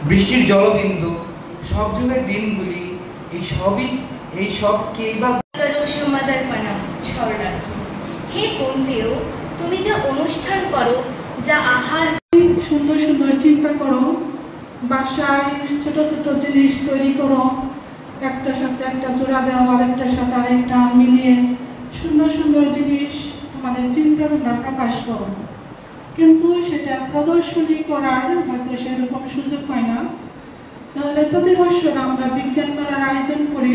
বৃষ্টির জলবিন্দু সবযুগের দিনগুলি এই সব কেইবা হে বন্ধেও তুমি যা অনুষ্ঠান করো, যা আহার সুন্দর সুন্দর চিন্তা করো, বাসায় ছোট ছোট জিনিস তৈরি করো, একটার সাথে একটা জোড়া দেওয়া আরেকটার সাথে আরেকটা মিলিয়ে সুন্দর সুন্দর জিনিস আমাদের চিন্তাধারা প্রকাশ করো। কিন্তু সেটা প্রদর্শনী করার হয়তো সেরকম সুযোগ হয় না। তাহলে প্রতি বছর আমরা বিজ্ঞান মেলার আয়োজন করে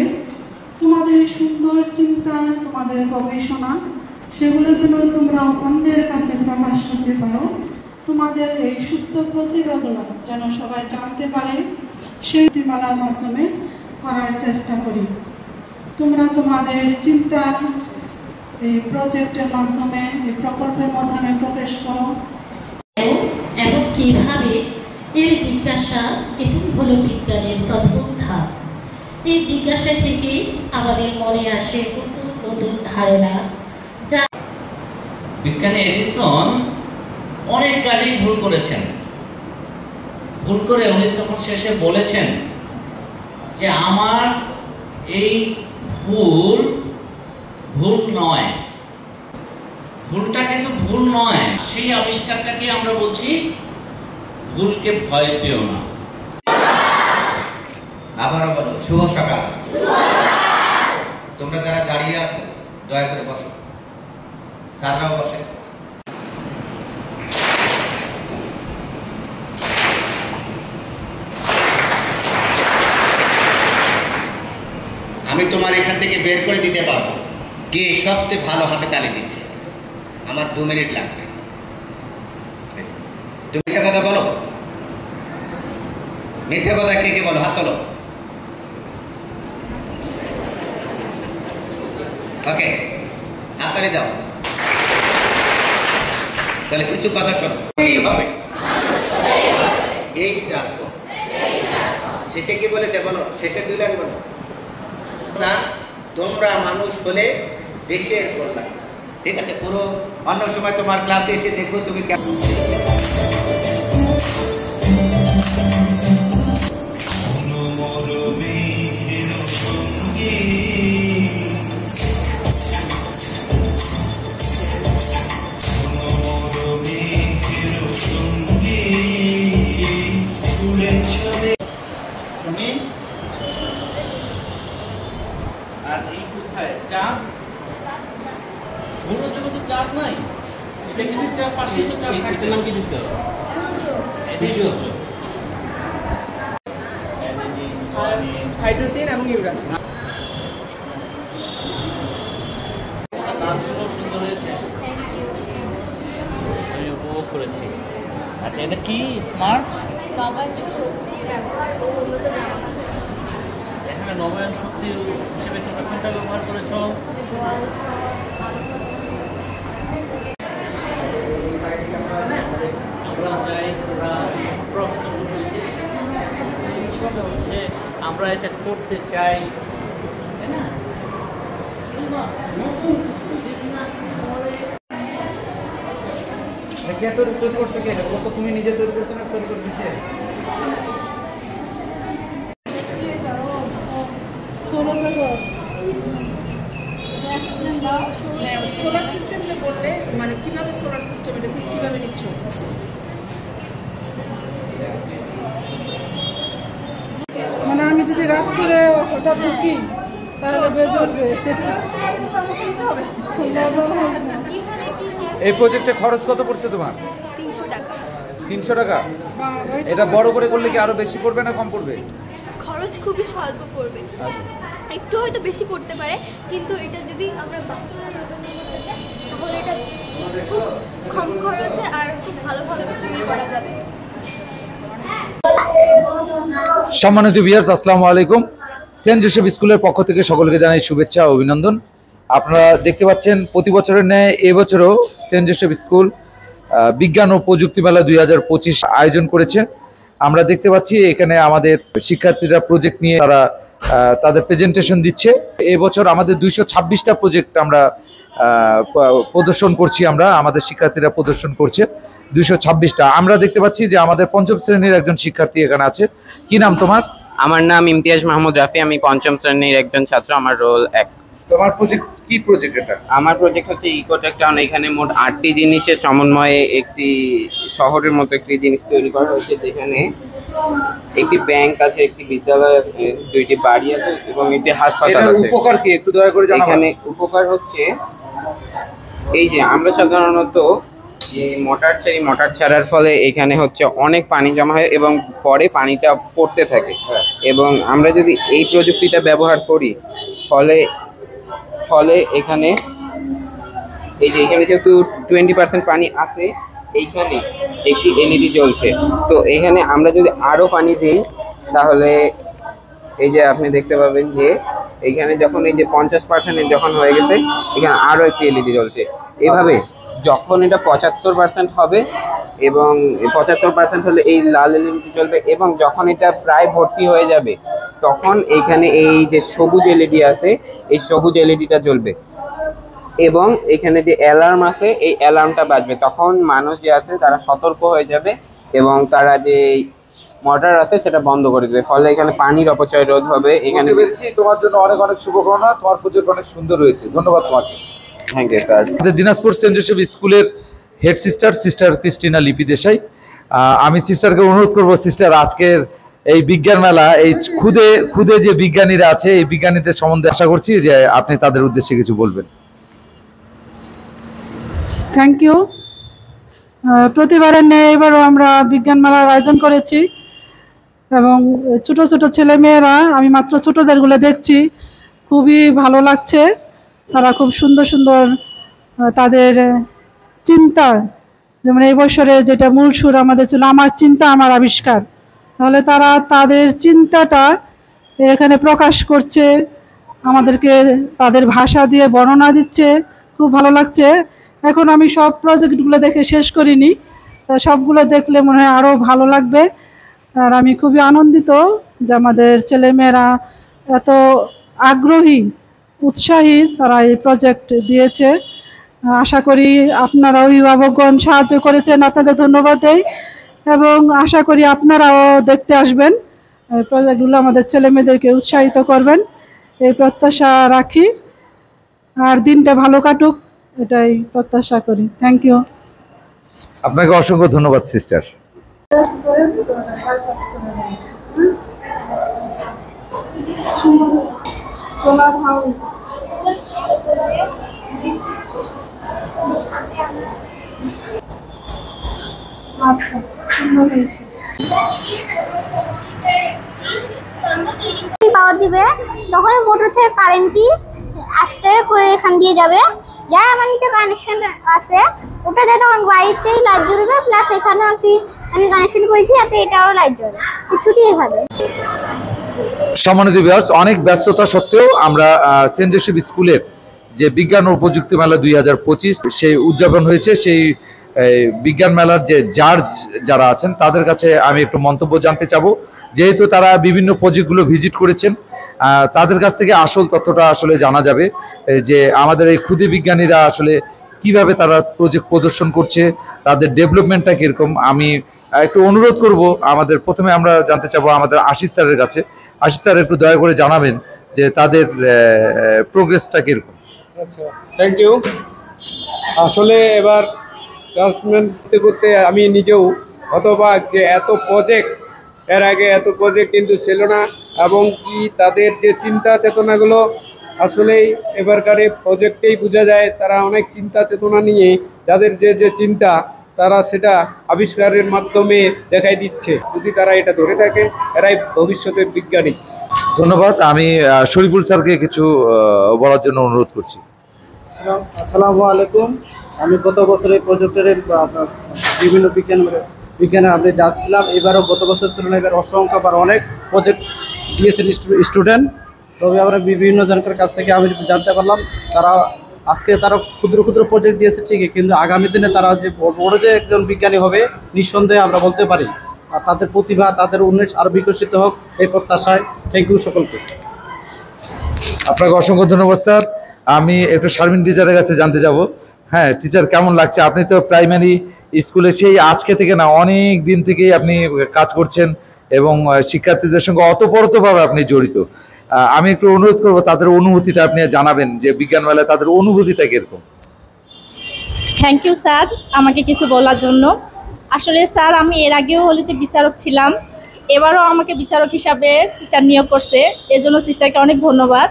তোমাদের সুন্দর চিন্তা, তোমাদের গবেষণা, সেগুলো যেন তোমরা অন্যের কাছে প্রকাশ করতে পারো, তোমাদের এই সুপ্ত প্রতিভাগুলো যেন সবাই জানতে পারে, সেই মেলার মাধ্যমে করার চেষ্টা করি। তোমরা তোমাদের চিন্তা এই প্রজেক্টের মাধ্যমে, এই প্রকল্পের মাধ্যমে প্রকাশ করো। এবং কিভাবে এর জিজ্ঞাসা, এটি হলো বিজ্ঞানের প্রথম ধাপ। এই জিজ্ঞাসা থেকে আমাদের মনে আসে নতুন নতুন ধারণা। যা বিজ্ঞানী এডিসন অনেক কাজেই ভুল করেছেন। ভুল করে উনি তখন শেষে বলেছেন যে আমার এই ভুল নয়, ভুলটা কিন্তু ভুল নয়। সেই আবিষ্কারটাকে আমরা বলছি ভুলকে ভয় পেও না। আবারও বলো শুভ সকাল। তোমরা যারা দাঁড়িয়ে আছো দয়া করে বসো, স্যাররাও বসে। আমি তোমার এখান থেকে বের করে দিতে পারবো কে সবচেয়ে ভালো হাতে তালি দিচ্ছে। আমার 2 মিনিট লাগবে। তুমি মিথ্যা কথা বলো, মিথ্যা কথা কে কে বলো, হাত তোলো। ওকে, হাততালি দাও। তাহলে কিছু কথা শোনো, এইভাবে এই রাখবো। শেষে কি বলেছে বলো, শেষে 2 লাইন বলো। না, তোমরা মানুষ হলে দেশের কল্যাণ। ঠিক আছে, পুরো অন্য সময় তোমার ক্লাসে এসে দেখবো তুমি কেমন। আর এই কোথায় চাঁদ? সৌরজগতে চাঁদ নাই। এটা কিন্তু চাঁদ, পাশেই তো চাঁদ। এটার নাম কি দিছো? সূর্য। হাইড্রোজেন এবং ইউরেনাস। নাচগুলো সুন্দর হয়েছে, আমি উপভোগ করেছি। আচ্ছা, এটা কি স্মার্ট? বাবার যুগে শক্তির ব্যবহার ও উন্নত গ্রামাঞ্চল। এখানে এখানে নবায়ন শক্তি হিসেবে তোমরা কোনটা ব্যবহার করেছো? আমরা চাই তোমরা প্রশ্ন হচ্ছে আমরা এটা করতে চাই, তাই না? নতুন কিছু কে তৈরি করছে, কে তো তুমি নিজে তৈরি করছো না তৈরি করে দিছে? সোলার সিস্টেম যে বললে, মানে কিভাবে সোলার সিস্টেম এটা কিভাবে নিচ্ছ? মানে আমি যদি রাত করে ওটা ঢুকি তাহলে বেজে উঠবে। এই প্রজেক্টে খরচ কত পড়ছে তোমার? 300 টাকা। 300 টাকা? এটা বড় করে করলে কি আরো বেশি পড়বে না কম পড়বে? খরচ খুবই স্বল্প পড়বে, একটু হয়তো বেশি পড়তে পারে, কিন্তু এটা যদি আমরা বাস্তবায়ন তাহলে এটা খুব কম খরচে আর খুব ভালোভাবে তৈরি করা যাবে। সম্মানিত ভিউয়ার্স, আসসালামু আলাইকুম। সেন্ট জোসেফ স্কুলের পক্ষ থেকে সকলকে জানাই শুভেচ্ছা ও অভিনন্দন। আপনারা দেখতে পাচ্ছেন প্রতি বছরের ন্যায় এবছরও সেন্ট জোসেফ স্কুল বিজ্ঞান ও প্রযুক্তি মেলা 2025 আয়োজন করেছে। আমরা দেখতে পাচ্ছি এখানে আমাদের শিক্ষার্থীরা প্রজেক্ট নিয়ে তারা তাদের প্রেজেন্টেশন দিচ্ছে। এবছর আমাদের 226টা প্রজেক্ট আমরা প্রদর্শন করছি, আমাদের শিক্ষার্থীরা প্রদর্শন করছে 226টা। আমরা দেখতে পাচ্ছি যে আমাদের পঞ্চম শ্রেণীর একজন শিক্ষার্থী এখানে আছে। কি নাম তোমার? আমার নাম ইমতিয়াজ মাহমুদ রাফি, আমি পঞ্চম শ্রেণীর একজন ছাত্র, আমার রোল 1। তোমার প্রজেক্ট কি প্রজেক্ট এটা? আমার প্রজেক্ট হচ্ছে ইকোটেক টাউন। এখানে মোট 8টি জিনিসের সমন্বয়ে একটি শহরের মতো একটি জিনিস তৈরি করা হয়েছে, যেখানে একটি ব্যাংক আছে, একটি বিদ্যালয় আছে, 2টি বাড়ি আছে এবং একটি হাসপাতাল আছে। উপকার কি একটু দয়া করে জানাও। এখানে উপকার হচ্ছে এই যে আমরা সাধারণত যে মোটর ছাড়ার ফলে এখানে হচ্ছে অনেক পানি জমা হয় এবং পরে পানিটা পড়তে থাকে, এবং আমরা যদি এই প্রযুক্তিটা ব্যবহার করি ফলে এখানে এই যে এখানে যেহেতু 20% পানি আছে, এইখানে একটি এলইডি জ্বলছে। তো এখানে আমরা যদি আরও পানি দিই তাহলে এই যে আপনি দেখতে পাবেন যে এইখানে যখন এই যে 50% যখন হয়ে গেছে, এখানে আরও একটি এলইডি জ্বলছে। এভাবে যখন এটা 75% হবে এবং 75% হলে এই লাল এলইডি জ্বলবে, এবং যখন এটা প্রায় ভর্তি হয়ে যাবে তখন এইখানে এই যে সবুজ এলইডি আছে, এই সবুজ এলইডিটা জ্বলবে, এবং এখানে যে অ্যালার্ম আছে এই অ্যালার্মটা বাজবে। তখন মানুষ যে আছে তারা সতর্ক হয়ে যাবে এবং তারা যে মোটর আছে সেটা বন্ধ করে দেবে, ফলে এখানে পানির অপচয় রোধ হবে। এখানে তোমার জন্য অনেক অনেক শুভকামনা। তোমার প্রজেক্ট অনেক সুন্দর হয়েছে, ধন্যবাদ তোমাকে। Thank you sir. আমাদের দিনাজপুর সেন্ট জোসেফ স্কুলের head sister Christina Lipi Desai. আমি সিস্টারকে অনুরোধ করবো, সিস্টার আজকের এই বিজ্ঞান মেলা, এই খুদে যে বিজ্ঞানীরা আছে এই বিজ্ঞানীদের সম্বন্ধে আশা করছি যে আপনি তাদের উদ্দেশ্যে কিছু বলবেন। Thank you. প্রতিবারের ন্যায় এবারও আমরা বিজ্ঞান মেলার আয়োজন করেছি এবং ছোট ছোট ছেলেমেয়েরা, আমি মাত্র ছোটদেরগুলো দেখছি, খুবই ভালো লাগছে। তারা খুব সুন্দর সুন্দর তাদের চিন্তা, যেমন এই বছরে যেটা মূল সুর আমাদের ছিল আমার চিন্তা আমার আবিষ্কার, তাহলে তারা তাদের চিন্তাটা এখানে প্রকাশ করছে, আমাদেরকে তাদের ভাষা দিয়ে বর্ণনা দিচ্ছে, খুব ভালো লাগছে। এখন আমি সব প্রজেক্টগুলো দেখে শেষ করিনি, সবগুলো দেখলে মনে হয় আরও ভালো লাগবে। আর আমি খুবই আনন্দিত যে আমাদের ছেলেমেয়েরা এত আগ্রহী, উৎসাহী, তারা এই প্রজেক্ট দিয়েছে। আশা করি আপনারা অভিভাবকগণ সাহায্য করেছেন, আপনাদের ধন্যবাদ দেই, এবং আশা করি আপনারাও দেখতে আসবেন এই প্রজেক্টগুলো, আমাদের ছেলেমেয়েদেরকে উৎসাহিত করবেন, এই প্রত্যাশা রাখি। আর দিনটা ভালো কাটুক এটাই প্রত্যাশা করি। Thank you. আপনাকে অসংখ্য ধন্যবাদ সিস্টার। পাওয়ার দিবে, তখন মোটর থেকে কারেন্টটি আস্তে করে এখান দিয়ে যাবে, যা আমার একটা কানেকশন আছে ওটা দিয়ে তখন বাড়িতেই লাইট জ্বলবে, প্লাস এখানে আমি কানেকশন করেছি যাতে এটাও লাইট জ্বলবে। কিছুটি এভাবে সম্মানিত ভিউয়ার্স, অনেক ব্যস্ততা সত্ত্বেও আমরা সেন্ট জোসেফ স্কুলের যে বিজ্ঞান ও প্রযুক্তি মেলা 2025 সেই উদযাপন হয়েছে, সেই বিজ্ঞান মেলার যে জাজ যারা আছেন তাদের কাছে আমি একটু মন্তব্য জানতে চাবো। যেহেতু তারা বিভিন্ন প্রজেক্টগুলো ভিজিট করেছেন, তাদের কাছ থেকে আসল তথ্যটা আসলে জানা যাবে যে আমাদের এই ক্ষুদে বিজ্ঞানীরা আসলে কিভাবে তারা প্রজেক্ট প্রদর্শন করছে, তাদের ডেভেলপমেন্টটা কীরকম। আমি একটু অনুরোধ করব, আমাদের প্রথমে আমরা জানতে চাবো আমাদের আশিস স্যারের কাছে। আশিস স্যার একটু দয়া করে জানাবেন যে তাদের প্রোগ্রেসটা কীরকম। আচ্ছা, থ্যাংক ইউ। আসলে এবার ক্লাসমেন্ট করতে করতে আমি নিজেও হতবাক যে এত প্রজেক্ট, এর আগে এত প্রজেক্ট কিন্তু ছিল না, এবং কি তাদের যে চিন্তা চেতনাগুলো আসলেই এবারকারে প্রজেক্টেই বোঝা যায় তারা অনেক চিন্তা চেতনা নিয়ে যাদের যে চিন্তা তারা সেটা আবিষ্কারের মাধ্যমে দেখাই দিচ্ছে। যদি তারা এটা ধরে থাকে এরাই ভবিষ্যতের বিজ্ঞানী। ধন্যবাদ। আমি শরীফুল স্যারকে কিছু বলার জন্য অনুরোধ করছি। আসসালামু আলাইকুম। আমি গত বছর এই প্রজেক্টের বিভিন্ন বিজ্ঞানের আপনি যাচ্ছিলাম। এবারও গত বছরের তুলনায় এবার অসংখ্য আবার অনেক প্রজেক্ট দিয়েছেন স্টুডেন্ট। তবে আমরা বিভিন্ন জনকের কাছ থেকে আমি জানতে পারলাম তারা ক্ষুদ্র ক্ষুদ্র প্রজেক্ট দিয়েছে ঠিকই, কিন্তু আগামী দিনে তারা যে বড় যে একজন বিজ্ঞানী হবে নিঃসন্দেহে আমরা বলতে পারি। আর তাদের প্রতিভা, তাদের উন্নয়ন আরও বিকশিত হোক এই প্রত্যাশায়। থ্যাংক ইউ সকলকে। আপনাকে অসংখ্য ধন্যবাদ স্যার। আমি একটু শারমিন টিচারের কাছে জানতে যাব। হ্যাঁ টিচার, কেমন লাগছে? আপনি তো প্রাইমারি স্কুলে সেই আজকে থেকে না, অনেক দিন থেকেই আপনি কাজ করছেন এবং শিক্ষার্থীদের সঙ্গে অতপ্রতভাবে আপনি জড়িত। আমি একটু অনুরোধ করব তাদের অনুভূতিটা আপনি জানাবেন যে বিজ্ঞান মেলায় তাদের অনুভূতিটা কীরকম। থ্যাংক ইউ স্যার আমাকে কিছু বলার জন্য। আসলে স্যার আমি এর আগেও হচ্ছে বিচারক ছিলাম, এবারও আমাকে বিচারক হিসাবে সিস্টার নিয়োগ করছে, এজন্য সিস্টারকে অনেক ধন্যবাদ।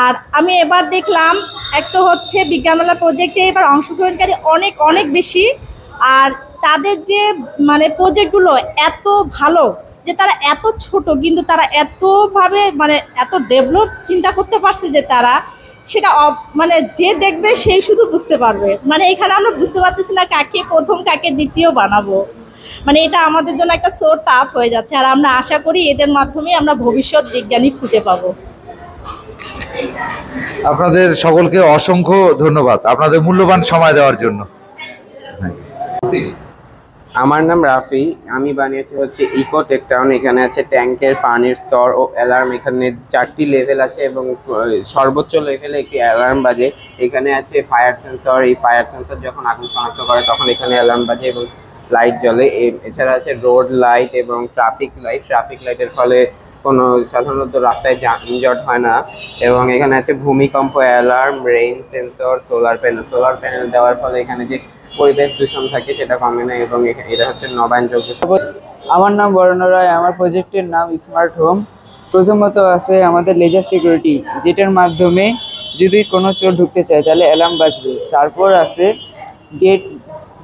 আর আমি এবার দেখলাম এক তো হচ্ছে বিজ্ঞান মেলা প্রজেক্টে এবার অংশগ্রহণকারী অনেক অনেক বেশি, আর তাদের যে মানে প্রজেক্টগুলো এত ভালো যে তারা এত ছোট কিন্তু তারা এতভাবে মানে এত ডেভেলপ চিন্তা করতে পারছে যে তারা সেটা মানে যে দেখবে সেই শুধু বুঝতে পারবে। মানে এখানে আমরা বুঝতে পারতেছি না কাকে প্রথম কাকে দ্বিতীয় বানাবো, মানে এটা আমাদের জন্য একটা সো টাফ হয়ে যাচ্ছে। আর আমরা আশা করি এদের মাধ্যমে আমরা ভবিষ্যৎ বিজ্ঞানী খুঁজে পাবো। আপনাদের সকলকে অসংখ্য ধন্যবাদ আপনাদের মূল্যবান সময় দেওয়ার জন্য। আমার নাম রাফি, আমি বানিয়েছি হচ্ছে ইকো টেক টাউন। এখানে আছে ট্যাঙ্কের পানির স্তর ও অ্যালার্ম। এখানে 4টি লেভেল আছে এবং সর্বোচ্চ লেভেলে একটি অ্যালার্ম বাজে। এখানে আছে ফায়ার সেন্সর। এই ফায়ার সেন্সর যখন আগুন শনাক্ত করে তখন এখানে অ্যালার্ম বাজে এবং লাইট জ্বলে। এছাড়া আছে রোড লাইট এবং ট্রাফিক লাইট। ট্রাফিক লাইটের ফলে কোনো সাধারণত রাস্তায় যানজট হয় না। এবং এখানে আছে ভূমিকম্প alarm, rain sensor, solar panel. Solar panel দেওয়ার ফলে এখানে যে পরিবেশ দূষণ থাকে সেটা কমে না এবং এটা হচ্ছে নবায়নযোগ্য। আমার নাম বরণ রায়, আমার প্রজেক্টের নাম স্মার্ট হোম। প্রথমত আছে আমাদের লেজার সিকিউরিটি, যেটার মাধ্যমে যদি কোনো চোর ঢুকতে চায় তাহলে অ্যালার্ম বাজবে। তারপর আছে গেট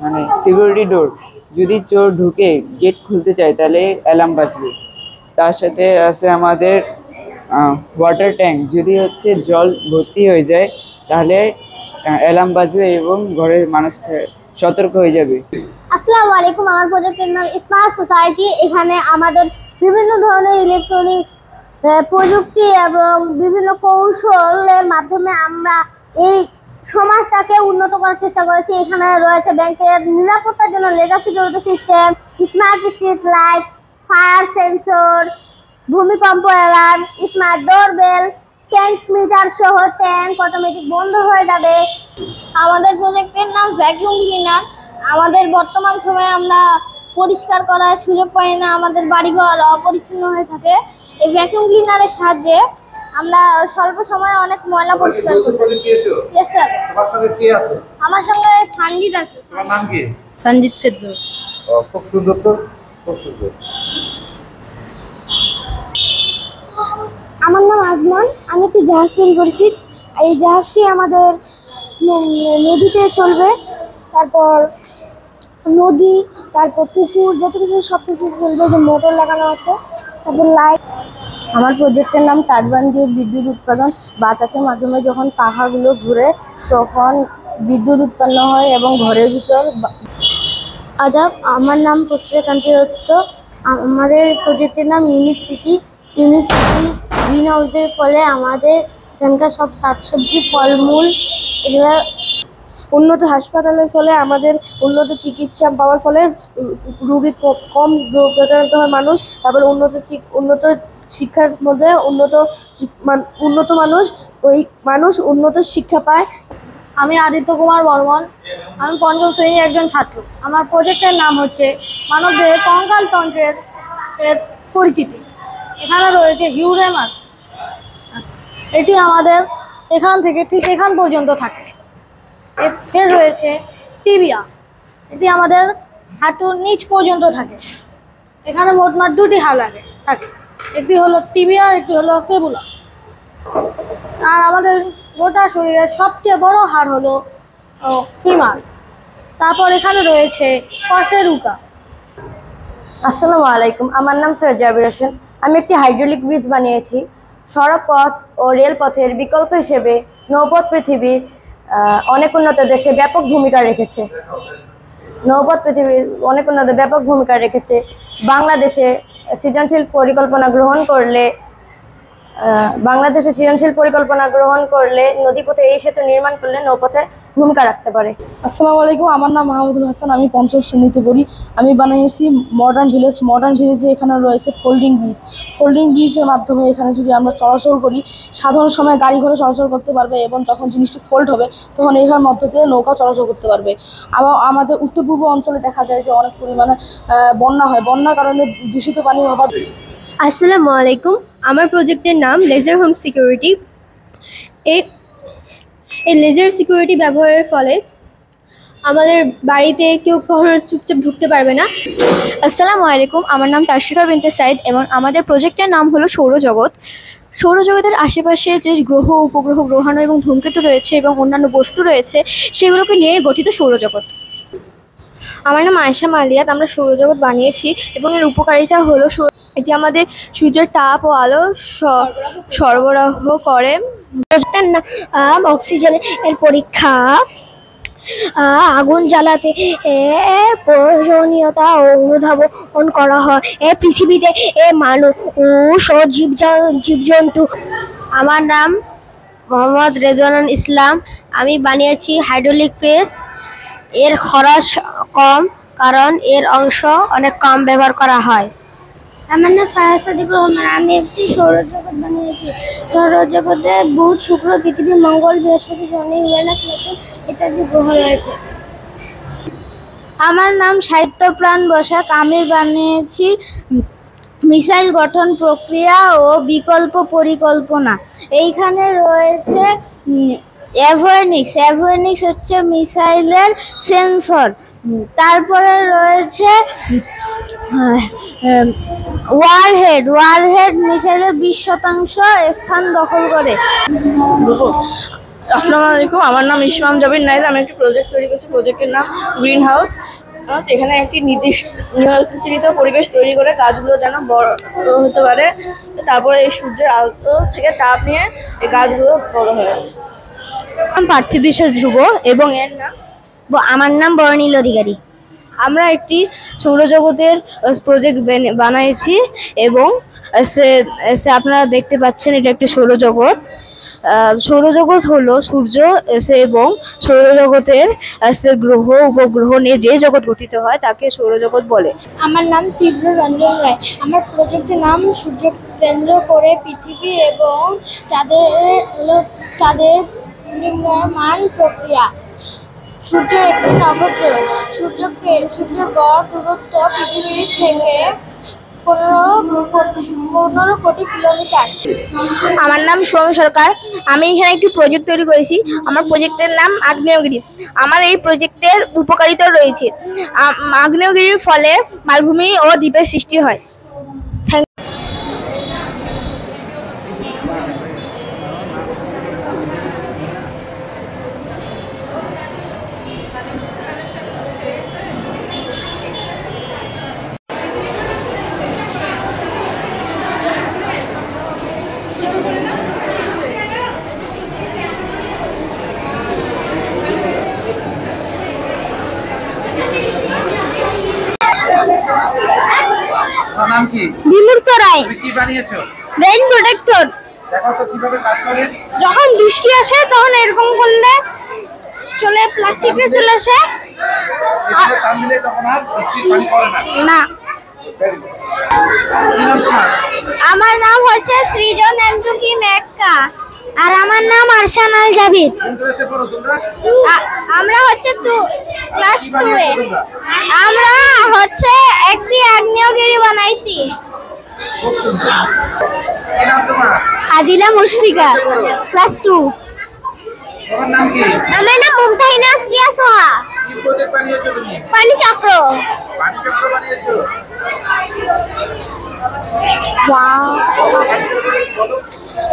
মানে সিকিউরিটি ডোর, যদি চোর ঢুকে গেট খুলতে চায় তাহলে অ্যালার্ম বাজবে। তার সাথে আছে আমাদের ওয়াটার ট্যাঙ্ক, যদি হচ্ছে জল ভর্তি হয়ে যায় তাহলে অ্যালার্ম বাজবে এবং ঘরের মানুষ সতর্ক হয়ে যাবে। আসসালামু আলাইকুম। আমার প্রজেক্টের নাম স্মার্ট সোসাইটি। এখানে আমাদের বিভিন্ন ধরনের ইলেকট্রনিক্স প্রযুক্তি এবং বিভিন্ন কৌশলের মাধ্যমে আমরা এই সমাজটাকে উন্নত করার চেষ্টা করেছি। এখানে রয়েছে ব্যাংকের নিরাপত্তার জন্য laser security system, smart street light, fire sensor, ভূমিকম্প alarm, smart doorbell, tank meter সহ ট্যাঙ্ক অটোমেটিক বন্ধ হয়ে যাবে। আমাদের প্রজেক্টের নাম ভ্যাকুয়াম ক্লিনার। আমাদের বর্তমান সময়ে আমরা পরিষ্কার করার সুযোগ পাই না, আমাদের বাড়িঘর অপরিচ্ছন্ন হয়ে থাকে। এই ভ্যাকুয়াম ক্লিনারের সাহায্যে আমরা স্বল্প সময়ে অনেক ময়লা পরিষ্কার করি। Yes sir. তোমার সঙ্গে কে আছে? আমার সঙ্গে সঞ্জিত আছে। তোমার নাম কি? সঞ্জিত ফেরদৌস। খুব সুন্দর তো, খুব সুন্দর। আমার নাম আজমান। আমি একটি জাহাজ তৈরি করেছি। এই জাহাজটি আমাদের নদীতে চলবে, তারপর নদী, তারপর পুকুর, যত কিছু সব কিছু চলবে। যে মোটর লাগানো আছে, তারপর লাইট। আমার প্রজেক্টের নাম টারবাইন দিয়ে বিদ্যুৎ উৎপাদন। বাতাসের মাধ্যমে যখন পাখাগুলো ঘুরে তখন বিদ্যুৎ উৎপন্ন হয় এবং ঘরের ভিতর। আদাব, আমার নাম প্রশ্রয়কান্তি দত্ত। আমাদের প্রজেক্টের নাম unique city. Unique city green হাউসের ফলে আমাদের এখানকার সব শাকসবজি ফলমূল এগুলো উন্নত হাসপাতালের ফলে আমাদের উন্নত চিকিৎসা পাওয়ার ফলে রোগী কম রোগাক্রান্ত হয় মানুষ। তারপরে উন্নত শিক্ষার মধ্যে উন্নত মানুষ উন্নত শিক্ষা পায়। আমি আদিত্য কুমার বর্মন, আমি পঞ্চম শ্রেণীর একজন ছাত্র। আমার প্রজেক্টের নাম হচ্ছে মানবদেহের কঙ্কাল তন্ত্রের পরিচিতি। এখানে রয়েছে হিউরেমাস, এটি আমাদের এখান থেকে ঠিক এখান পর্যন্ত থাকে। ফের রয়েছে টিবিয়া, এটি আমাদের হাঁটুর নিচ পর্যন্ত থাকে। এখানে মোটমাট দুটি হাড় থাকে, একটি হলো টিবিয়া, একটি হলো ফেবুলা। আর আমাদের গোটা শরীরের সবচেয়ে বড় হাড় হলো ফিমার। তারপর এখানে রয়েছে কশেরুকা। আসসালামু আলাইকুম, আমার নাম সৈয়দ জাবির হোসেন। আমি একটি হাইড্রোলিক ব্রিজ বানিয়েছি। সড়ক পথ ও রেলপথের বিকল্প হিসেবে নৌপথ পৃথিবীর অনেক উন্নত দেশে ব্যাপক ভূমিকা রেখেছে। বাংলাদেশে সৃজনশীল পরিকল্পনা গ্রহণ করলে নদীপথে এই সেতু নির্মাণ করলে নৌপথে ভূমিকা রাখতে পারে। আসসালামু আলাইকুম, আমার নাম মাহমুদুল হাসান, আমি পঞ্চম শ্রেণীতে পড়ি। আমি বানিয়েছি মডার্ন ভিলেজে এখানে রয়েছে ফোল্ডিং ব্রিজের মাধ্যমে এখানে যদি আমরা চলাচল করি, সাধারণ সময় গাড়ি ঘোড়া চলাচল করতে পারবে এবং যখন জিনিসটি ফোল্ড হবে তখন এখার মধ্য দিয়ে নৌকা চলাচল করতে পারবে। আবার আমাদের উত্তর পূর্ব অঞ্চলে দেখা যায় যে অনেক পরিমাণে বন্যা হয়, বন্যার কারণে দূষিত পানি অভাব। আসসালামু আলাইকুম, আমার প্রজেক্টের নাম লেজার হোম সিকিউরিটি। এই লেজার সিকিউরিটি ব্যবহারের ফলে আমাদের বাড়িতে কেউ কখনো চুপচাপ ঢুকতে পারবে না। আসসালামু আলাইকুম, আমার নাম তাশরিফা বিনতে সাইদ এবং আমাদের প্রজেক্টের নাম হলো সৌরজগৎ। সৌরজগতের আশেপাশে যে গ্রহ, উপগ্রহ, গ্রহাণু এবং ধূমকেতু রয়েছে এবং অন্যান্য বস্তু রয়েছে সেগুলোকে নিয়ে গঠিত সৌরজগৎ। আমার নাম আয়েশা মালিয়াত। আমরা সৌরজগৎ বানিয়েছি এবং এর উপকারিতা হলো এটি আমাদের সূর্যের তাপ ও আলো সরবরাহ করে। অক্সিজেনের পরীক্ষা, আগুন জ্বালাতে প্রয়োজনীয়তা অনুধাবন করা হয়। পৃথিবীতে মানুষ ও জীবজন্তু। আমার নাম মোহাম্মদ রেজওয়ানুল ইসলাম। আমি বানিয়েছি হাইড্রোলিক প্রেস। এর খরচ কম কারণ এর অংশ অনেক কম ব্যবহার করা হয়। আমার নাম ফারাসাদিক রহমান। আমি একটি সৌরজগৎ বানিয়েছি। সৌরজগতে বুধ, শুক্র, পৃথিবী, মঙ্গল, বৃহস্পতি, শনি, ইউরেনাস, নেপচুন ইত্যাদি গ্রহ রয়েছে। আমার নাম সাহিত্যপ্রাণ বসাক। আমি বানিয়েছি মিসাইল গঠন প্রক্রিয়া ও বিকল্প পরিকল্পনা। এইখানে রয়েছে অ্যাভিওনিক্স হচ্ছে মিসাইলের সেন্সর। তারপরে রয়েছে ওয়ারহেড মিসাইলের 20% স্থান দখল করে। আসসালামু আলাইকুম, আমার নাম ইসমাম জাবির নাইদ। আমি একটি প্রজেক্ট তৈরি করেছি, প্রজেক্টের নাম গ্রিন হাউস। এখানে একটি নিয়ন্ত্রিত পরিবেশ তৈরি করে গাছগুলো যেন বড় হতে পারে। তারপরে এই সূর্যের আলো থেকে তাপ নিয়ে এই গাছগুলো বড় হয়। নাম পার্থিব বিশ্বাস ধ্রুব এবং আমার নাম বর্ণিল অধিকারী। আমরা একটি সৌরজগতের প্রজেক্ট বানিয়েছি এবং আপনারা দেখতে পাচ্ছেন এটা একটি সৌরজগৎ। সৌরজগৎ হলো সূর্য এবং সৌরজগতের গ্রহ উপগ্রহ নিয়ে যে জগৎ গঠিত হয় তাকে সৌরজগৎ বলে। আমার নাম তীব্র রঞ্জন রায়। আমার প্রজেক্টের নাম সূর্য কেন্দ্র করে পৃথিবী এবং চাঁদের নির্মাণ প্রক্রিয়া। সূর্য একটি নক্ষত্র। সূর্যের গড় দূরত্ব পৃথিবীর থেকে 15 কোটি কিলোমিটার। আমার নাম সোম সরকার। আমি এখানে একটি প্রজেক্ট তৈরি করেছি। আমার প্রজেক্টের নাম আগ্নেয়গিরি। আমার এই প্রজেক্টের উপকারিতা রয়েছে। আগ্নেয়গিরির ফলে মালভূমি ও দ্বীপের সৃষ্টি হয়। নাম কি? বিমূর্ত রায়। কি বানিয়েছো? Rain protector. দেখো তো কিভাবে কাজ করে। যখন বৃষ্টি আসে তখন এরকম করলে চলে প্লাস্টিকটা চলে আসে, এভাবে টান দিলে তখন আর বৃষ্টির পানি পড়ে না। না। কি নাম তোমার? আমার নাম হচ্ছে সৃজন এন্টুকি মেক্কা। আর আমার নাম আরশান আল জাবির। কোন ক্লাসে পড়ো তোমরা? আমরা হচ্ছে ক্লাস 2 এ। আমরা হচ্ছে একটি আগ্নেয়গিরি বানাইছি। খুব সুন্দর। কি নাম তোমার? আদিলা মুশফিকা, ক্লাস 2। তোমার নাম কি? আমার নাম মুমতাহিনা শ্রিয়া সোহা। কি প্রজেক্ট বানিয়েছো তুমি? পানি চক্র। পানি চক্র বানিয়েছো।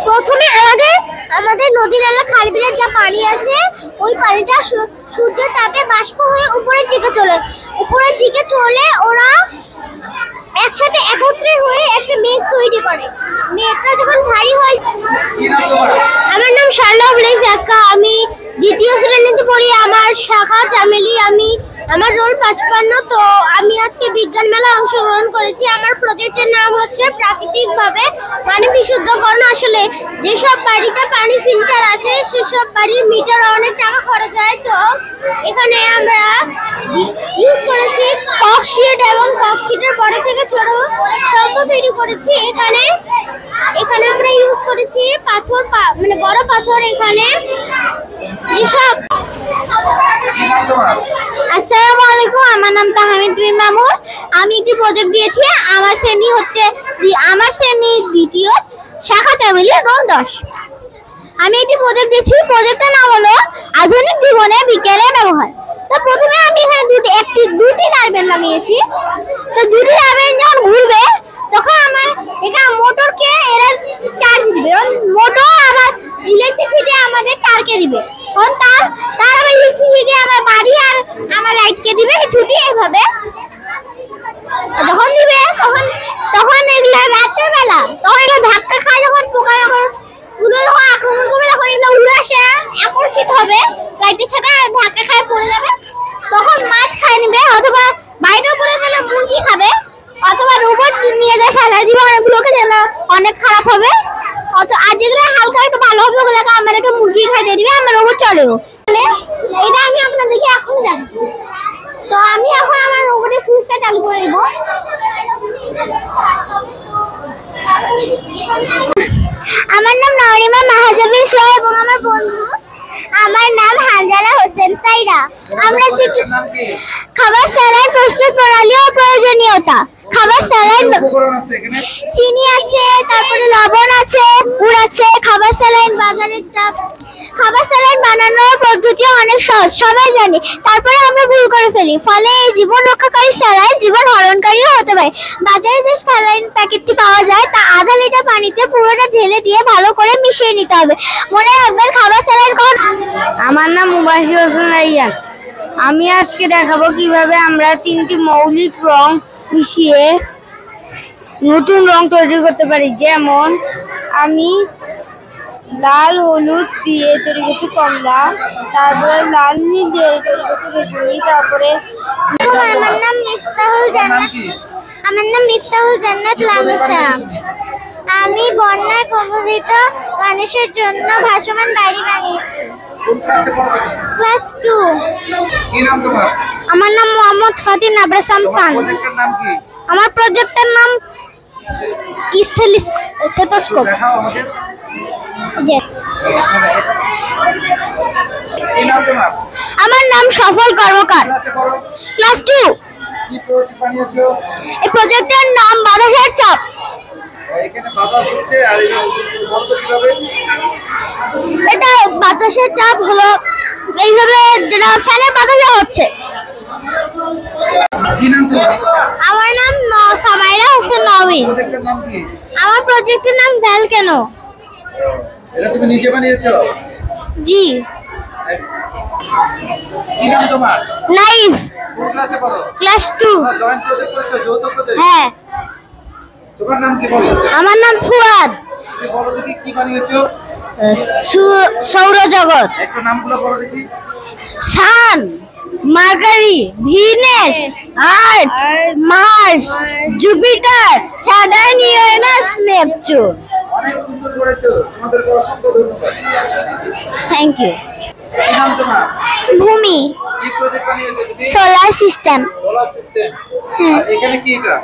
প্রথমে আমাদের নদীর নালা খালবিলের যা পানি আছে ওই পানিটা সূর্যের তাপে বাষ্প হয়ে উপরের দিকে চলে ওরা একসাথে একত্রে হয়ে একটা মেঘ তৈরি করে। মেঘটা যখন ভারী হয়। আমার নাম শার্লা ব্লেজ একা। আমি দ্বিতীয় শ্রেণীতে পড়ি। আমার শাখা চামেলি। আমার রোল 55। তো আমি আজকে বিজ্ঞান মেলায় অংশগ্রহণ করেছি। আমার প্রজেক্টের নাম হচ্ছে প্রাকৃতিকভাবে পানি বিশুদ্ধকরণ। আসলে যেসব বাড়িতে পানি ফিল্টার আছে সেসব বাড়ির মিটারে অনেক টাকা খরচ হয়। তো এখানে আমরা ইউজ করেছি ককশিট এবং ককশিটের বড় থেকে ছোট স্তম্ভ তৈরি করেছি। এখানে আমরা ইউজ করেছি পাথর, মানে বড় পাথর। এখানে যেসব। আসসালামু আলাইকুম, আমার নাম তাহমিদ বিন মামুন। আমি একটি প্রজেক্ট দিয়েছি। আমার শ্রেণী দ্বিতীয়, শাখা চামেলি, রোল 10। আমি একটি প্রজেক্ট দিয়েছি। প্রজেক্টের নাম হলো আধুনিক জীবনে বিজ্ঞানের ব্যবহার। তো প্রথমে আমি এখানে দুটি টারবাইন লাগিয়েছি। তো দুটি টারবাইন যখন ঘুরবে তখন আমার এখানে মোটরকে এরা চার্জ দিবে। মোটর আবার ইলেকট্রিসিটি আমাদের তারকে দিবে। তার আবার ইলেকট্রিসিটি আমার বাড়ি আর আমার লাইটকে দিবে। ছুটি এইভাবে যখন দিবে তখন এগুলা রাতের বেলা তখন এটা ধাক্কা খায়। যখন পোকামাকড়গুলো যখন আক্রমণ করবে তখন এগুলো উড়ে আসে আকর্ষিত হবে লাইটের সাথে, ধাক্কা খায় পড়ে যাবে। তখন মাছ খায় নিবে, অথবা বাইরে পড়ে গেলে মুরগি খাবে, অথবা রোবট নিয়ে যায় ফেলে দিবে। অনেকগুলোকে দিলে অনেক খারাপ হবে। আর যেগুলো হালকা একটু ভালো হবে ওগুলোকে আমাদেরকে মুরগি খাইয়ে দিবে। আমার রোবট চলেও। এটা আমি আপনাদেরকে এখন দেখাচ্ছি। তো আমি এখন আমার রোবটের সুইচটা চালু করে দিব। আমার নাম নরিমা মাহাজাবির শাহ এবং আমার বন্ধু আমার নাম হানজালা হোসেন সাইরা। আমরা খাবার স্যালাইন প্রস্তুত প্রণালী ও প্রয়োজনীয়তা। খাবার স্যালাইন চিনি আছে, তারপরে লবণ আছে, গুড় আছে। খাবার স্যালাইন বাজারের চাপ। খাবার স্যালাইন বানানোর পদ্ধতি অনেক সহজ, সবাই জানে। তারপরে আমরা ভুল করে ফেলি, ফলে এই জীবন রক্ষাকারী স্যালাইন জীবন হরণকারীও হতে পারে। বাজারে যে স্যালাইন প্যাকেটটি পাওয়া যায় তা আধা লিটার পানিতে পুরোটা ঢেলে দিয়ে ভালো করে মিশিয়ে নিতে হবে। মনে রাখবেন খাবার স্যালাইন কোন। আমার নাম মুবাশির হোসেন রাইয়ান। আমি আজকে দেখাবো কিভাবে আমরা 3টি মৌলিক রং মিশিয়ে নতুন রং তৈরি করতে পারি। যেমন আমি লাল হলুদ দিয়ে তৈরি করছি কমলা, তারপরে লাল নীল দিয়ে তৈরি করছি বেগুনি, তারপরে আমার নাম মিফতাহুল জান্নাত লামিসা। আমি বন্যায় কবলিত মানুষের জন্য ভাসমান বাড়ি বানিয়েছি। ক্লাস 2। কি নাম তোমার? আমার নাম মোহাম্মদ ফাতিন আবরা শামসান। প্রজেক্টের নাম কি? আমার প্রজেক্টের নাম স্টেথোস্কোপ। দেখাও আমাকে। জি। কি নাম তোমার? আমার নাম সফল কর্মকার, ক্লাস 2। কি প্রজেক্ট বানিয়েছো? এই প্রজেক্টের নাম বাতাসের চাপ। এখানে বাতাস হচ্ছে আর এই বলতো কিভাবে? এটা বাতাসের চাপ হলো এইভাবে যেটা ফ্যানের বাতাসে হচ্ছে। কি নাম তোমার? আমার নাম সামাইরা হোসেন নওয়িন। প্রজেক্টের নাম কি? আমার প্রজেক্টের নাম ভ্যালকানো। এটা তুমি নিজে বানিয়েছো? জি। কি নাম তোমার? নাইফ। কোন ক্লাসে পড়ো? ক্লাস 2। জয়েন্ট প্রজেক্ট করেছো? যৌথ প্রজেক্ট? হ্যাঁ। তোমার নাম কি বলো? আমার নাম ফুয়াদ। তুমি বলো দেখি কি বানিয়েছো? সৌরজগৎ। একটা নামগুলো বলো দেখি। Sun, Mercury, Venus, Earth, Mars, Jupiter, Saturn, Uranus, Neptune. অনেক সুন্দর করেছো, তোমাদেরকে অসংখ্য ধন্যবাদ। Thank you. কি নাম তোমার? ভূমি। কি প্রজেক্ট বানিয়েছো তুমি? Solar system. Solar system. আর এখানে কি এটা?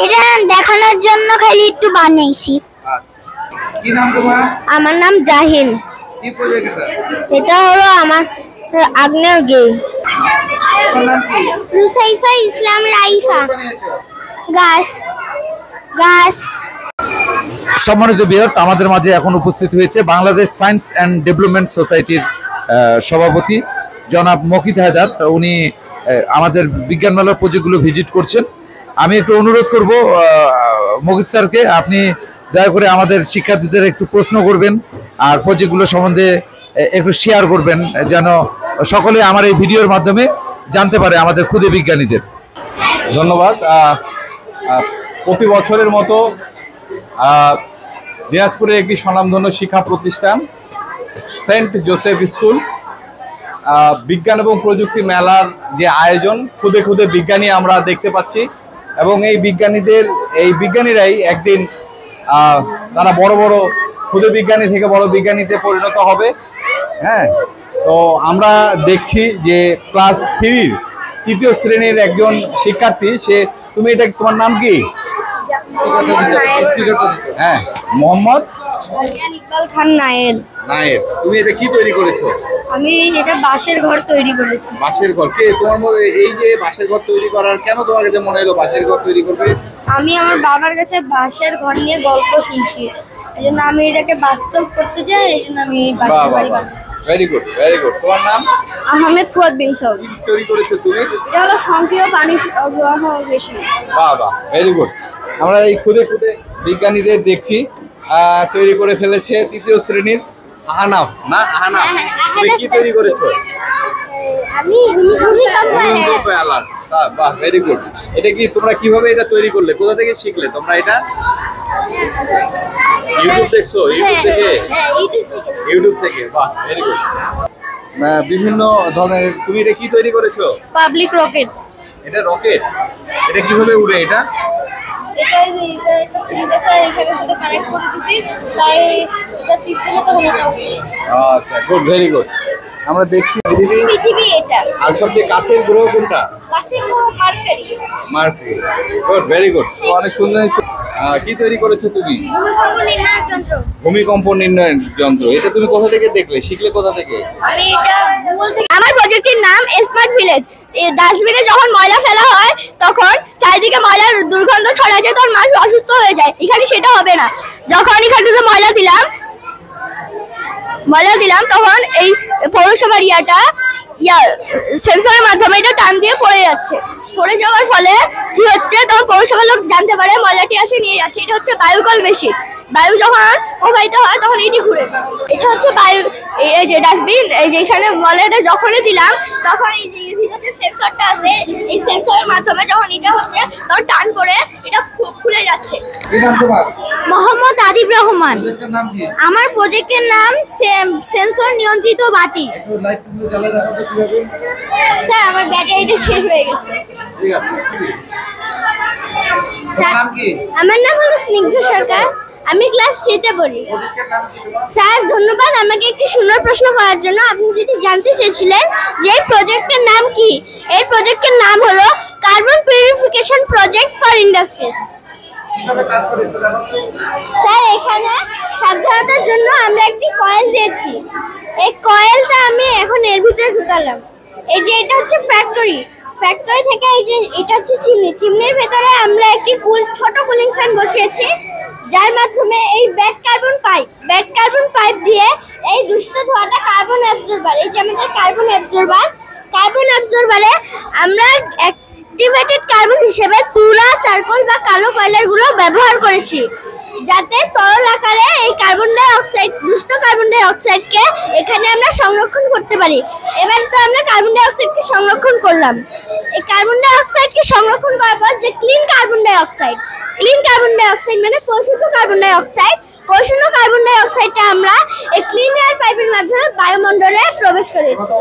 এটা দেখানোর জন্য খালি একটু বানাইছি। কি নাম তোমার? আমার নাম জাহিন। কি প্রজেক্ট এটা? এটা হলো আমার আগ্নেয়গিরি। তোমার নাম কি? রুসাইফা ইসলাম রাইফা। বানিয়েছো? গাছ গাছ। সম্মানিত ভিউয়ার্স, আমাদের মাঝে এখন উপস্থিত হয়েছে বাংলাদেশ সায়েন্স অ্যান্ড ডেভেলপমেন্ট সোসাইটির সভাপতি জনাব মকিত হায়দার। উনি আমাদের বিজ্ঞান মেলার প্রজেক্টগুলো ভিজিট করছেন। আমি একটু অনুরোধ করব মকিত স্যারকে, আপনি দয়া করে আমাদের শিক্ষার্থীদের একটু প্রশ্ন করবেন আর প্রজেক্টগুলো সম্বন্ধে একটু শেয়ার করবেন, যেন সকলে আমার এই ভিডিওর মাধ্যমে জানতে পারে আমাদের ক্ষুদে বিজ্ঞানীদের। ধন্যবাদ। প্রতি বছরের মতো দিনাজপুরের একটি স্বনামধন্য শিক্ষা প্রতিষ্ঠান সেন্ট জোসেফ স্কুল বিজ্ঞান এবং প্রযুক্তি মেলার যে আয়োজন, খুদে খুদে বিজ্ঞানী আমরা দেখতে পাচ্ছি এবং এই বিজ্ঞানীরাই একদিন তারা বড় বড় খুদে বিজ্ঞানী থেকে বড় বিজ্ঞানীতে পরিণত হবে। হ্যাঁ, তো আমরা দেখছি যে ক্লাস 3 তৃতীয় শ্রেণীর একজন শিক্ষার্থী, তুমি এটা, তোমার নাম কি? হ্যাঁ, মোহাম্মদ ইকবাল খান নায়েল। নায়েল, তুমি এটা কি তৈরি করেছো? আমি এটা বাঁশের ঘর তৈরি করেছি। বাঁশের ঘর? কে তোমার এই যে বাঁশের ঘর তৈরি করার কেন তোমার কাছে মনে হলো বাঁশের ঘর তৈরি করবে? আমি আমার বাবার কাছে বাঁশের ঘর নিয়ে গল্প শুনছি, এই জন্য আমি এটাকে বাস্তব করতে চাই, এই জন্য আমি বাঁশের বাড়ি বানাচ্ছি। Very good, very good. তোমার নাম? আহমেদ ফুয়াদ বিন সাউদ। কি তৈরি করেছো তুমি? এটা হলো সক্রিয় পানি সরবরাহ বেশি। বাহ বাহ, ভেরি গুড। আমরা এই খুদে খুদে বিজ্ঞানীদের দেখছি তৈরি করে ফেলেছে তৃতীয় শ্রেণীর আহনাফ। না, আহনাফ, তুমি কি তৈরি করেছো? আমি ভূমিকম্প অ্যালার্ট। বাহ, ভেরি গুড। এটা কি তোমরা কিভাবে এটা তৈরি করলে, কোথা থেকে শিখলে তোমরা এটা? ইউটিউব দেখছো? ইউটিউব থেকে। বাহ, ভেরি গুড। বিভিন্ন ধরনের, তুমি এটা কি তৈরি করেছো? Public rocket. এটা রকেট? এটা কিভাবে উড়ে? এটা একটা সিরিজ আছে আর এখানে সাথে কানেক্ট করে দিছি, তাই এটা চিপ দিলে তখন এটা উঠছে। আচ্ছা, গুড, ভেরি গুড। আমরা দেখছি পৃথিবী এটা। আর সবচেয়ে কাছের গ্রহ কোনটা? কাছের গ্রহ mercury. Mercury. Good, very good. অনেক সুন্দর। কি তৈরি করেছো তুমি? ভূমিকম্প নির্ণায়ক যন্ত্র। ভূমিকম্প নির্ণয় যন্ত্র। এটা তুমি কোথা থেকে দেখলে, শিখলে কোথা থেকে? আমি এটা গুগল থেকে। আমার প্রজেক্টের নাম স্মার্ট ভিলেজ। ডাস্টবিনে যখন ময়লা ফেলা হয় তখন চারিদিকে ময়লার দুর্গন্ধ ছড়ায় যায়, তখন মানুষ অসুস্থ হয়ে যায়। এখানে সেটা হবে না। যখন এখানে ময়লা দিলাম তখন এই পৌরসভার সেন্সরের মাধ্যমে এটা টান দিয়ে পড়ে যাচ্ছে। পড়ে যাওয়ার ফলে কি হচ্ছে, তখন পৌরসভার লোক জানতে পারে ময়লাটি আসে নিয়ে যাচ্ছে। এটা হচ্ছে বায়ুকল মেশিন। বায়ু যখন প্রবাহিত হয় তখন এটি ঘুরে। এটা হচ্ছে বায়ু, এই যে ডাস্টবিন, এই যে এখানে ময়লাটা যখনই দিলাম তখন এই যে ভিতরে সেন্সরটা আছে, এই সেন্সরের মাধ্যমে যখন এটা হচ্ছে তখন টান করে এটা খুলে যাচ্ছে। মোহাম্মদ আদিব রহমান। আমার প্রজেক্টের নাম সেন্সর নিয়ন্ত্রিত বাতি। স্যার, আমার ব্যাটারিটা শেষ হয়ে গেছে। আমার নাম হলো স্নিগ্ধ সরকার। আমি ক্লাস 3-তে পড়ি। স্যার, ধন্যবাদ আমাকে একটি সুন্দর প্রশ্ন করার জন্য। আপনি যদি জানতে চেয়েছিলেন যে এই প্রজেক্টের নাম কি, এই প্রজেক্টের নাম হলো carbon purification project for industries. Sir, এখানে সাবধানতার জন্য আমরা একটি কয়েল দিয়েছি। এই কয়েলটা আমি এখন এর ভিতরে ঢুকালাম। এই যে এটা হচ্ছে ফ্যাক্টরি থেকে এই যে এটা হচ্ছে চিমনির ভেতরে আমরা একটি ছোট কুলিং ফ্যান বসিয়েছি, যার মাধ্যমে এই ব্যাড কার্বন পাইপ দিয়ে এই দূষিত ধোঁয়াটা কার্বন অ্যাবজর্বার, এই যে আমাদের কার্বন অ্যাবজর্বারে আমরা অ্যাক্টিভেটেড কার্বন হিসেবে তুলা, চারকোল বা কালো কয়লার গুঁড়ো ব্যবহার করেছি, যাতে তরল আকারে এই দূষিত কার্বন ডাই অক্সাইডকে এখানে আমরা সংরক্ষণ করতে পারি। এবার তো আমরা কার্বন ডাই অক্সাইডকে সংরক্ষণ করলাম। এই কার্বন ডাই অক্সাইডকে সংরক্ষণ করার পর যে ক্লিন কার্বন ডাই অক্সাইড মানে পরিশুদ্ধ কার্বন ডাই অক্সাইডটা আমরা এই ক্লিন এয়ার পাইপের মাধ্যমে বায়ুমণ্ডলে প্রবেশ করেছি।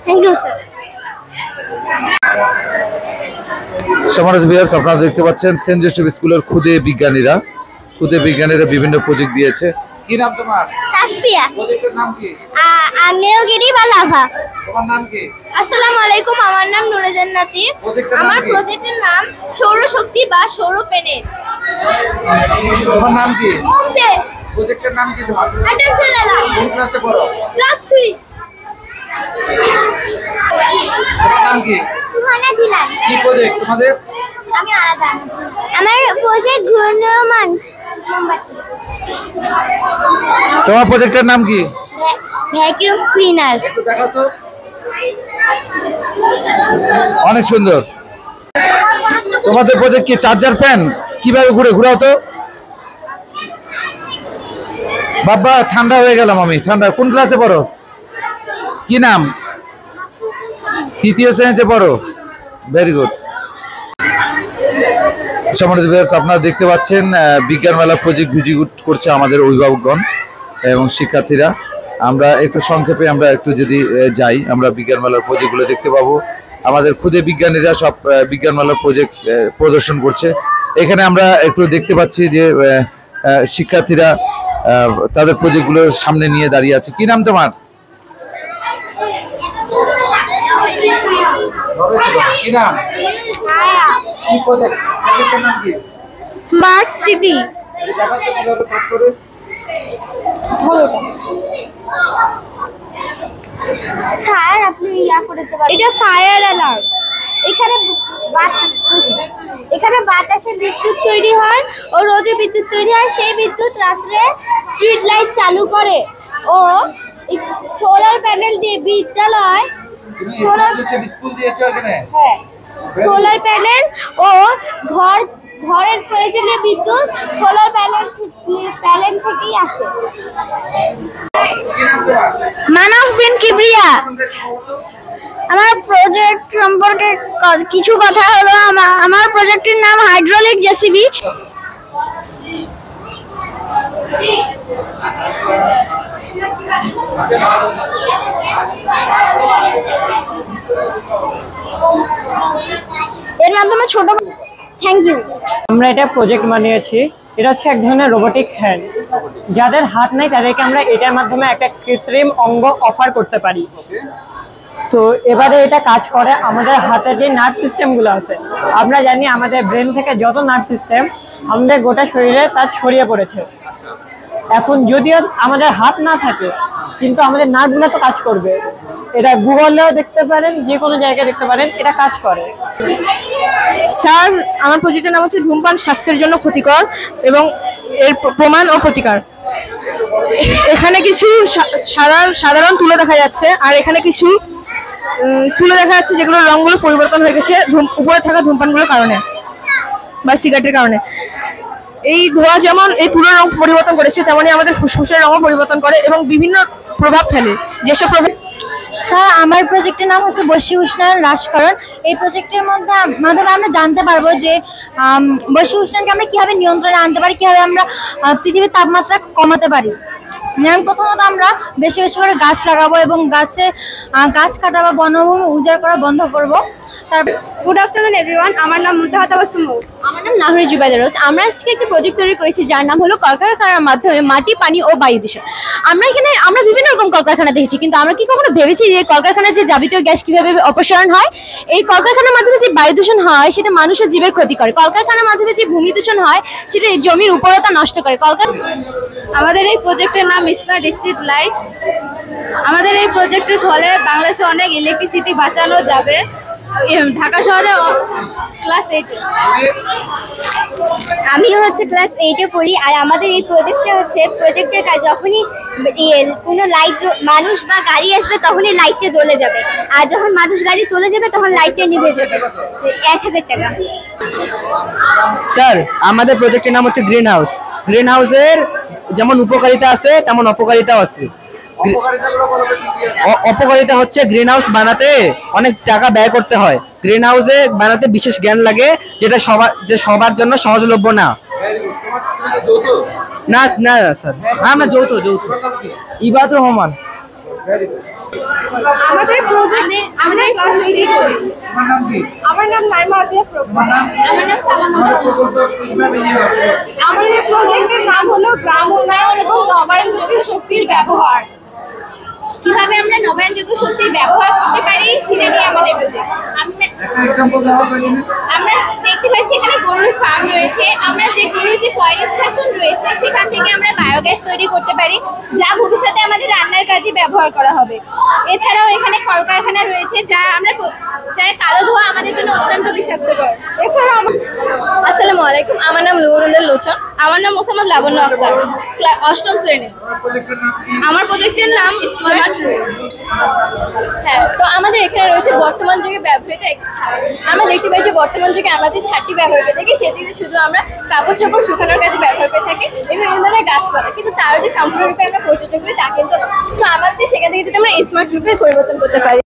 Thank you sir. সম্মানিত ভিউয়ার্স, আপনারা দেখতে পাচ্ছেন সেন্ট জোসেফ স্কুলের খুদে বিজ্ঞানীরা বিভিন্ন প্রজেক্ট দিয়েছে। কি নাম তোমার? তাসফিয়া। প্রজেক্টের নাম কি? আগ্নেয়গিরি বা লাভা। তোমার নাম কি? আসসালামু আলাইকুম, আমার নাম নুরে জান্নাতি। আমার প্রজেক্টের নাম সৌরশক্তি বা সৌর প্যানেল। তোমার নাম কি? মুমতাজ। প্রজেক্টের নাম কি তোমার? এটা ছেলেলা। কোন ক্লাসে পড়ো? ক্লাস 3। তোমার নাম কি? সুহানা জিলান। কি প্রজেক্ট তোমাদের? আমি আলাদা। আমার প্রজেক্ট ঘূর্ণয়মান মোমবাতি। তোমার প্রজেক্টের নাম কি? Vacuum cleaner. একটু দেখাও তো। অনেক সুন্দর। তোমাদের প্রজেক্ট কি চার্জার ফ্যান? কিভাবে ঘুরাও তো বাবা। ঠান্ডা হয়ে গেলাম আমি, ঠান্ডা। কোন ক্লাসে পড়ো? কি নাম? তৃতীয় শ্রেণীতে পড়ো। Very good. সম্মানিত ভিউয়ার্স, আপনারা দেখতে পাচ্ছেন বিজ্ঞান মেলা প্রজেক্ট ভিজিট করছে আমাদের অভিভাবকগণ এবং শিক্ষার্থীরা। আমরা একটু সংক্ষেপে আমরা একটু যদি যাই, আমরা বিজ্ঞান মেলার প্রজেক্টগুলো দেখতে পাবো। আমাদের খুদে বিজ্ঞানীরা সব বিজ্ঞান মেলার প্রজেক্ট প্রদর্শন করছে। এখানে আমরা একটু দেখতে পাচ্ছি যে শিক্ষার্থীরা তাদের প্রজেক্টগুলো সামনে নিয়ে দাঁড়িয়ে আছে। কি নাম তোমার? কি নাম? কি প্রজেক্ট? প্রজেক্টের নাম কি? Smart city. কাজ করে স্যার আপনি করে দিতে পারেন। এটা ফায়ার অ্যালার্ম। এখানে বাতাসে বিদ্যুৎ তৈরি হয় ও রোদে বিদ্যুৎ তৈরি হয়। সেই বিদ্যুৎ রাত্রে স্ট্রিট লাইট চালু করে ও সোলার প্যানেল দিয়ে বিদ্যালয় সোলার প্যানেল ও ঘরের প্রয়োজনীয় বিদ্যুৎ সোলার প্যানেল থেকেই আসে। মানব বিন কিবরিয়া। আমার প্রজেক্ট সম্পর্কে কিছু কথা হলো, আমার প্রজেক্টের নাম হাইড্রোলিক জেসিবি। এর মাধ্যমে ছোট। Thank you. আমরা এটা প্রজেক্ট বানিয়েছি। এটা হচ্ছে এক ধরনের রোবোটিক হ্যান্ড। যাদের হাত নাই তাদেরকে আমরা এটার মাধ্যমে একটা কৃত্রিম অঙ্গ অফার করতে পারি। তো এবারে এটা কাজ করে আমাদের হাতের যে নার্ভ সিস্টেমগুলো আছে। আমরা জানি আমাদের ব্রেন থেকে যত নার্ভ সিস্টেম আমাদের গোটা শরীরে তার ছড়িয়ে পড়েছে। এখন যদিও আমাদের হাত না থাকে কিন্তু আমাদের নার্ভগুলো তো কাজ করবে। এটা গুগলেও দেখতে পারেন, যে কোনো জায়গায় দেখতে পারেন, এটা কাজ করে। স্যার আমার প্রজেক্টের নাম হচ্ছে ধূমপান স্বাস্থ্যের জন্য ক্ষতিকর এবং এর প্রমাণ ও প্রতিকার। এখানে কিছু সাধারণ তুলো দেখা যাচ্ছে, আর এখানে কিছু তুলো দেখা যাচ্ছে যেগুলোর রঙগুলো পরিবর্তন হয়ে গেছে উপরে থাকা ধূমপানগুলোর কারণে বা সিগারেটের কারণে। এই ধোঁয়া যেমন এই তুলোর রং পরিবর্তন করেছে, তেমনি আমাদের ফুসফুসের রঙও পরিবর্তন করে এবং বিভিন্ন প্রভাব ফেলে। যেসব প্রভাব। স্যার আমার প্রজেক্টের নাম হচ্ছে বৈশ্বিক উষ্ণায়ন হ্রাসকরণ। এই প্রজেক্টের মাধ্যমে আমরা জানতে পারবো যে বৈশ্বিক উষ্ণায়নকে আমরা কীভাবে নিয়ন্ত্রণে আনতে পারি, কীভাবে আমরা পৃথিবীর তাপমাত্রা কমাতে পারি। যেমন প্রথমত আমরা বেশি বেশি করে গাছ লাগাবো এবং গাছ কাটা বা বনভূমি উজাড় করা বন্ধ করব। গুড আফটারনুন এভরিওয়ান, আমার নাম মুনতাহা তাবাসসুম। আমার নাম নাহরি জুবাইদা রোজ। আমরা আজকে একটা প্রজেক্ট তৈরি করেছি যার নাম হলো কলকারখানার মাধ্যমে মাটি, পানি ও বায়ু দূষণ। আমরা বিভিন্ন রকম কলকারখানা দেখেছি, কিন্তু আমরা কি কখনো ভেবেছি যে কলকারখানার যে যাবিতীয় গ্যাস কিভাবে অপসারণ হয়? এই কলকারখানার মাধ্যমে যে বায়ু দূষণ হয় সেটা মানুষ ও জীবের ক্ষতি করে। কলকারখানার মাধ্যমে যে ভূমি দূষণ হয় সেটা জমির উর্বরতা নষ্ট করে। আমাদের এই প্রজেক্টের নাম স্মার্ট স্ট্রিট লাইট। আমাদের এই প্রজেক্টের ফলে বাংলাদেশে অনেক ইলেকট্রিসিটি বাঁচানো যাবে। ঢাকা শহরে ক্লাস 8। আমি হচ্ছে ক্লাস 8-এ পড়ি। আর আমাদের এই প্রজেক্টের কাজ যখনই কোনো লাইট মানুষ বা গাড়ি আসবে তখনই লাইটটা জ্বলে যাবে, আর যখন মানুষ গাড়ি চলে যাবে তখন লাইটটা নিভে যাবে। 1000 টাকা। স্যার আমাদের প্রজেক্টের নাম হচ্ছে গ্রিন হাউস। গ্রিন হাউসের যেমন উপকারিতা আছে তেমন অপকারিতাও আছে। অপকারিতা হচ্ছে গ্রিন হাউস বানাতে অনেক টাকা ব্যয় করতে হয়। গ্রিন হাউসে বানাতে বিশেষ জ্ঞান লাগে, যেটা সবার জন্য সহজলভ্য না। না না স্যার, আমরা যৌথ। ইবাদুর রহমান। আমাদের প্রজেক্ট আমাদের ক্লাস 3 করি। তোমার নাম কি? আমার নাম নাইমা আতিয়া প্রভা। আমার নাম সামানা। আমাদের প্রজেক্টের নাম হলো গ্রাম উন্নয়ন এবং নবায়নযোগ্য শক্তির ব্যবহার। কিভাবে আমরা নবায়নযোগ্য শক্তির ব্যবহার করতে পারি সেটা নিয়ে আমাদের প্রজেক্ট। একটা एग्जांपल দাও তাহলে। আমরা দেখতে পাচ্ছি এখানে গরুর ফার্ম রয়েছে। আমরা যে গরুর যে পয় নিষ্কাশন রয়েছে সেখান থেকে আমরা বায়োগ্যাস তৈরি করতে পারি, যা ভবিষ্যতে আমাদের রান্নার কাজে ব্যবহার করা হবে। এছাড়াও এখানে কলকারখানা রয়েছে যার কালো ধোঁয়া আমাদের জন্য অত্যন্ত বিষাক্তকর। এছাড়াও আসসালামু আলাইকুম, আমার নাম লুবরুন্দার লোচন। আমার নাম মোসাম্মদ লাবণ্য আক্তার, 8ম শ্রেণী। আমার প্রজেক্টের নাম স্মার্ট রুম। হ্যাঁ, তো আমাদের এখানে রয়েছে বর্তমান যুগে ব্যবহৃত একটি ছাদ। আমরা দেখতে পাই যে বর্তমান যুগে আমরা যে ছাদটি ব্যবহার করে থাকি সেটিতে শুধু আমরা কাপড় চোপড় শুকানোর কাজে ব্যবহার করে থাকি এবং বিভিন্ন ধরনের গাছপালা, কিন্তু তারও যে সম্পূর্ণরূপে আমরা পরিচর্যা করি তা কিন্তু না। তো আমার যে সেখান থেকে যদি আমরা স্মার্ট রুপে পরিবর্তন করতে পারি।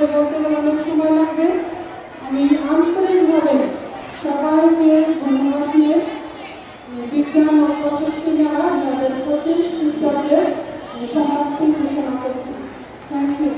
করে বলতে গেলে অনেক সময় লাগবে। আমি আন্তরিকভাবে সবাইকে ধন্যবাদ দিয়ে বিজ্ঞান ও প্রযুক্তি মেলা 2025 খ্রিস্টাব্দের সমাপ্তি ঘোষণা করছি। Thank you.